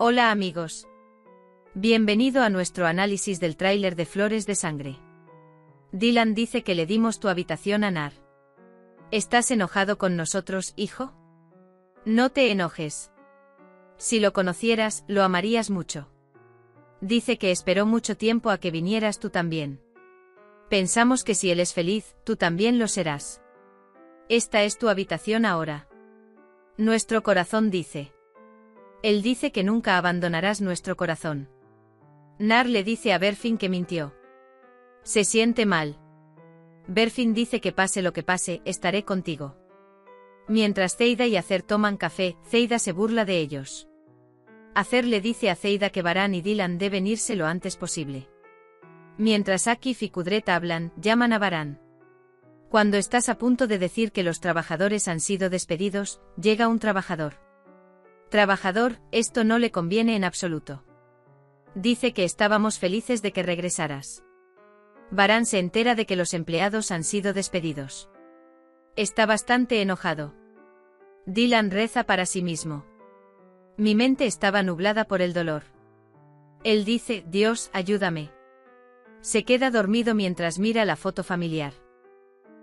Hola amigos. Bienvenido a nuestro análisis del tráiler de Flores de Sangre. Dylan dice que le dimos tu habitación a Nar. ¿Estás enojado con nosotros, hijo? No te enojes. Si lo conocieras, lo amarías mucho. Dice que esperó mucho tiempo a que vinieras tú también. Pensamos que si él es feliz, tú también lo serás. Esta es tu habitación ahora. Nuestro corazón dice. Él dice que nunca abandonarás nuestro corazón. Nar le dice a Berfin que mintió. Se siente mal. Berfin dice que pase lo que pase, estaré contigo. Mientras Zeida y Acer toman café, Zeida se burla de ellos. Acer le dice a Zeida que Baran y Dylan deben irse lo antes posible. Mientras Akif y Kudret hablan, llaman a Baran. Cuando estás a punto de decir que los trabajadores han sido despedidos, llega un trabajador. Trabajador, esto no le conviene en absoluto. Dice que estábamos felices de que regresaras. Baran se entera de que los empleados han sido despedidos. Está bastante enojado. Dylan reza para sí mismo. Mi mente estaba nublada por el dolor. Él dice, Dios, ayúdame. Se queda dormido mientras mira la foto familiar.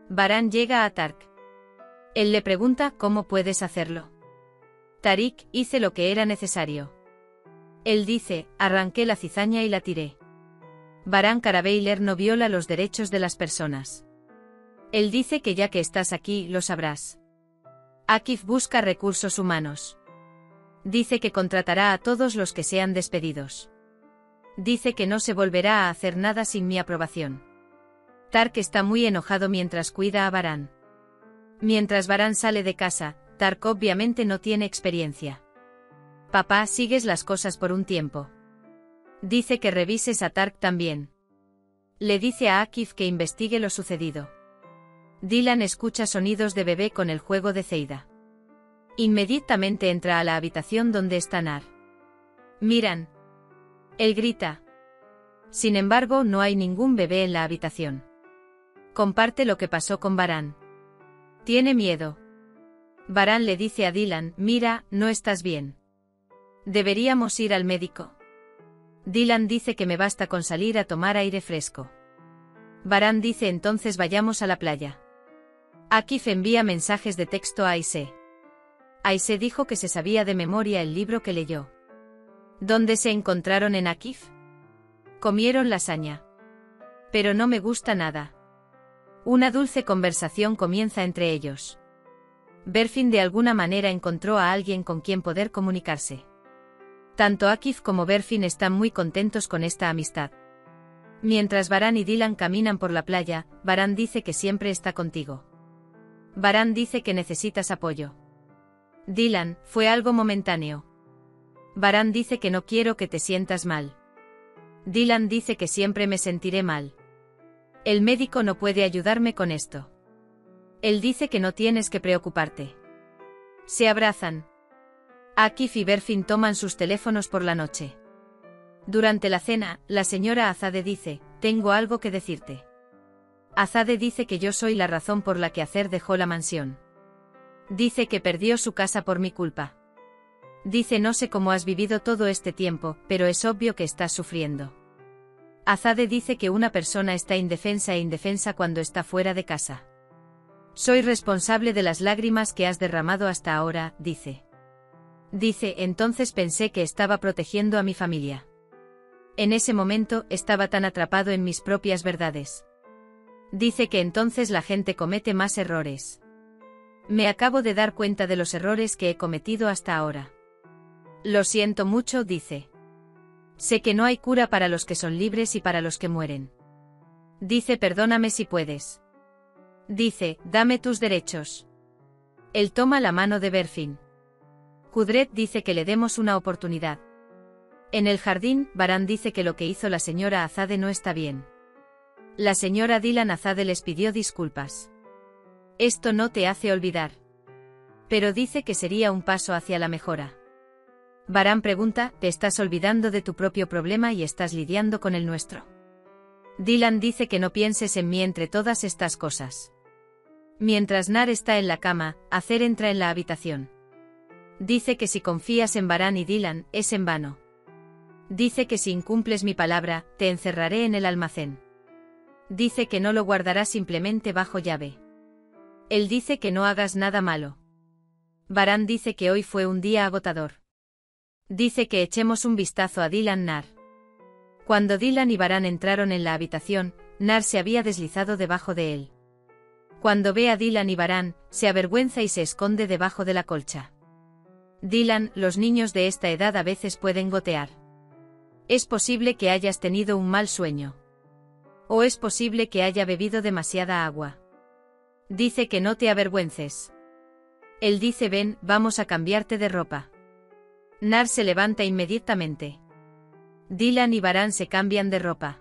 Baran llega a Tark. Él le pregunta, ¿cómo puedes hacerlo? Tariq, hice lo que era necesario. Él dice, arranqué la cizaña y la tiré. Baran Karabeiler no viola los derechos de las personas. Él dice que ya que estás aquí, lo sabrás. Akif busca recursos humanos. Dice que contratará a todos los que sean despedidos. Dice que no se volverá a hacer nada sin mi aprobación. Tark está muy enojado mientras cuida a Baran. Mientras Baran sale de casa, Tark obviamente no tiene experiencia. Papá, sigues las cosas por un tiempo. Dice que revises a Tark también. Le dice a Akif que investigue lo sucedido. Dylan escucha sonidos de bebé con el juego de Zeida. Inmediatamente entra a la habitación donde está Nar. Miran. Él grita. Sin embargo, no hay ningún bebé en la habitación. Comparte lo que pasó con Baran. Tiene miedo. Baran le dice a Dylan, mira, no estás bien. ¿Deberíamos ir al médico? Dylan dice que me basta con salir a tomar aire fresco. Baran dice entonces vayamos a la playa. Akif envía mensajes de texto a Aise. Aise dijo que se sabía de memoria el libro que leyó. ¿Dónde se encontraron en Akif? Comieron lasaña. Pero no me gusta nada. Una dulce conversación comienza entre ellos. Berfin de alguna manera encontró a alguien con quien poder comunicarse. Tanto Akif como Berfin están muy contentos con esta amistad. Mientras Baran y Dylan caminan por la playa, Baran dice que siempre está contigo. Baran dice que necesitas apoyo. Dylan, fue algo momentáneo. Baran dice que no quiero que te sientas mal. Dylan dice que siempre me sentiré mal. El médico no puede ayudarme con esto. Él dice que no tienes que preocuparte. Se abrazan. Akif y Berfin toman sus teléfonos por la noche. Durante la cena, la señora Azade dice, tengo algo que decirte. Azade dice que yo soy la razón por la que Acer dejó la mansión. Dice que perdió su casa por mi culpa. Dice no sé cómo has vivido todo este tiempo, pero es obvio que estás sufriendo. Azade dice que una persona está indefensa e indefensa cuando está fuera de casa. Soy responsable de las lágrimas que has derramado hasta ahora, dice. Dice, entonces pensé que estaba protegiendo a mi familia. En ese momento, estaba tan atrapado en mis propias verdades. Dice que entonces la gente comete más errores. Me acabo de dar cuenta de los errores que he cometido hasta ahora. Lo siento mucho, dice. Sé que no hay cura para los que son libres y para los que mueren. Dice, perdóname si puedes. Dice, dame tus derechos. Él toma la mano de Berfin. Kudret dice que le demos una oportunidad. En el jardín, Baran dice que lo que hizo la señora Azade no está bien. La señora Dylan Azade les pidió disculpas. Esto no te hace olvidar. Pero dice que sería un paso hacia la mejora. Baran pregunta, ¿te estás olvidando de tu propio problema y estás lidiando con el nuestro? Dylan dice que no pienses en mí entre todas estas cosas. Mientras Nar está en la cama, Acer entra en la habitación. Dice que si confías en Varán y Dylan, es en vano. Dice que si incumples mi palabra, te encerraré en el almacén. Dice que no lo guardarás simplemente bajo llave. Él dice que no hagas nada malo. Varán dice que hoy fue un día agotador. Dice que echemos un vistazo a Dylan Nar. Cuando Dylan y Varán entraron en la habitación, Nar se había deslizado debajo de él. Cuando ve a Dylan y Varán, se avergüenza y se esconde debajo de la colcha. Dylan, los niños de esta edad a veces pueden gotear. Es posible que hayas tenido un mal sueño. O es posible que haya bebido demasiada agua. Dice que no te avergüences. Él dice ven, vamos a cambiarte de ropa. Nar se levanta inmediatamente. Dylan y Varán se cambian de ropa.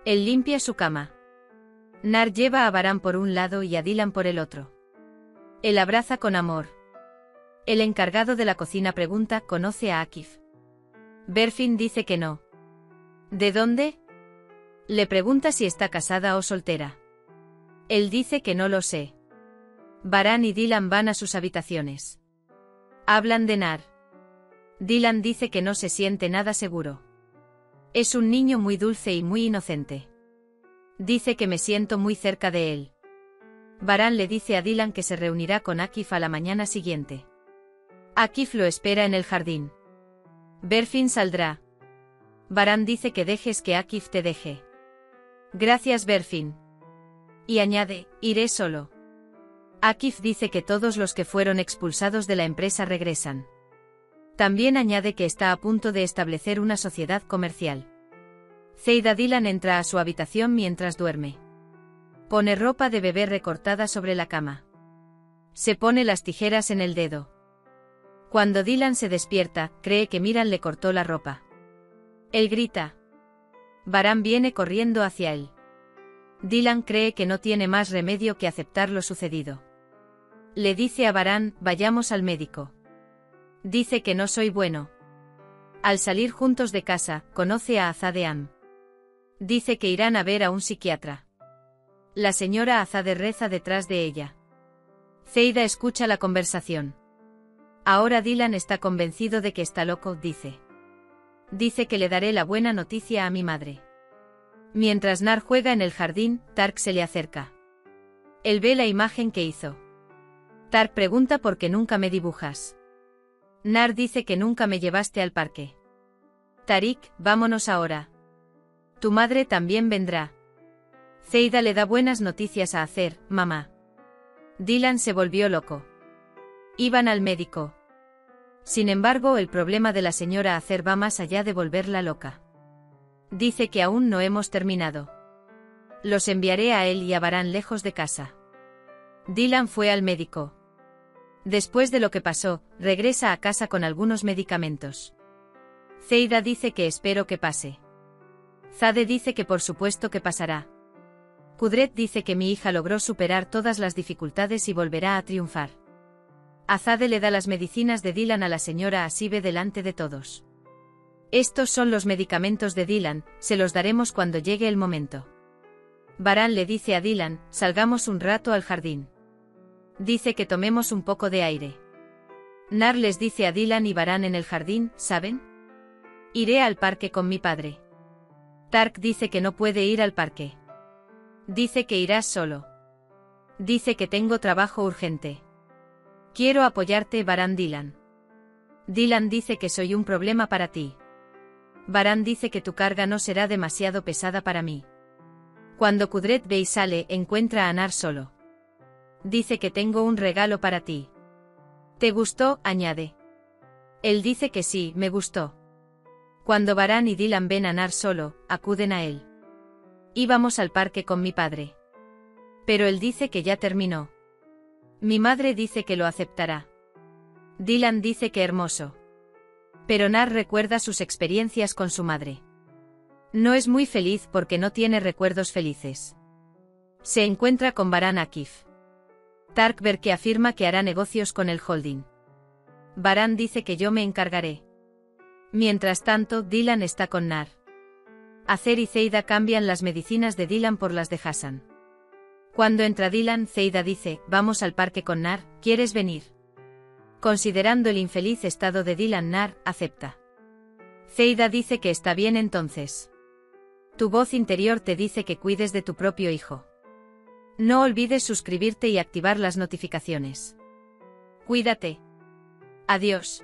Él limpia su cama. Nar lleva a Varán por un lado y a Dylan por el otro. Él abraza con amor. El encargado de la cocina pregunta, ¿conoce a Akif? Berfin dice que no. ¿De dónde? Le pregunta si está casada o soltera. Él dice que no lo sé. Varán y Dylan van a sus habitaciones. Hablan de Nar. Dylan dice que no se siente nada seguro. Es un niño muy dulce y muy inocente. Dice que me siento muy cerca de él. Varán le dice a Dylan que se reunirá con Akif a la mañana siguiente. Akif lo espera en el jardín. Berfin saldrá. Varán dice que dejes que Akif te deje. Gracias Berfin. Y añade, iré solo. Akif dice que todos los que fueron expulsados de la empresa regresan. También añade que está a punto de establecer una sociedad comercial. Zeida Dylan entra a su habitación mientras duerme. Pone ropa de bebé recortada sobre la cama. Se pone las tijeras en el dedo. Cuando Dylan se despierta, cree que Miran le cortó la ropa. Él grita. Varán viene corriendo hacia él. Dylan cree que no tiene más remedio que aceptar lo sucedido. Le dice a Varán, vayamos al médico. Dice que no soy bueno. Al salir juntos de casa, conoce a Azade Am. Dice que irán a ver a un psiquiatra. La señora Azade reza detrás de ella. Zeida escucha la conversación. Ahora Dylan está convencido de que está loco, dice. Dice que le daré la buena noticia a mi madre. Mientras Nar juega en el jardín, Tark se le acerca. Él ve la imagen que hizo. Tark pregunta por qué nunca me dibujas. Nar dice que nunca me llevaste al parque. Tarik, vámonos ahora. Tu madre también vendrá. Zeida le da buenas noticias a Acer, mamá. Dylan se volvió loco. Iban al médico. Sin embargo, el problema de la señora Acer va más allá de volverla loca. Dice que aún no hemos terminado. Los enviaré a él y a Varán lejos de casa. Dylan fue al médico. Después de lo que pasó, regresa a casa con algunos medicamentos. Zeida dice que espero que pase. Zade dice que por supuesto que pasará. Kudret dice que mi hija logró superar todas las dificultades y volverá a triunfar. Azade le da las medicinas de Dylan a la señora Asibe delante de todos. Estos son los medicamentos de Dylan, se los daremos cuando llegue el momento. Varán le dice a Dylan, salgamos un rato al jardín. Dice que tomemos un poco de aire. Nar les dice a Dylan y Varán en el jardín, ¿saben? Iré al parque con mi padre. Tark dice que no puede ir al parque. Dice que irás solo. Dice que tengo trabajo urgente. Quiero apoyarte, Varán Dylan. Dylan dice que soy un problema para ti. Varán dice que tu carga no será demasiado pesada para mí. Cuando Kudret ve y sale, encuentra a Nar solo. Dice que tengo un regalo para ti. ¿Te gustó?, añade. Él dice que sí, me gustó. Cuando Varán y Dylan ven a Nar solo, acuden a él. Íbamos al parque con mi padre. Pero él dice que ya terminó. Mi madre dice que lo aceptará. Dylan dice que hermoso. Pero Nar recuerda sus experiencias con su madre. No es muy feliz porque no tiene recuerdos felices. Se encuentra con Varán Akif. Tark ver que afirma que hará negocios con el holding. Varán dice que yo me encargaré. Mientras tanto, Dylan está con Nar. Acer y Zeida cambian las medicinas de Dylan por las de Hassan. Cuando entra Dylan, Zeida dice, vamos al parque con Nar, ¿quieres venir? Considerando el infeliz estado de Dylan, Nar acepta. Zeida dice que está bien entonces. Tu voz interior te dice que cuides de tu propio hijo. No olvides suscribirte y activar las notificaciones. Cuídate. Adiós.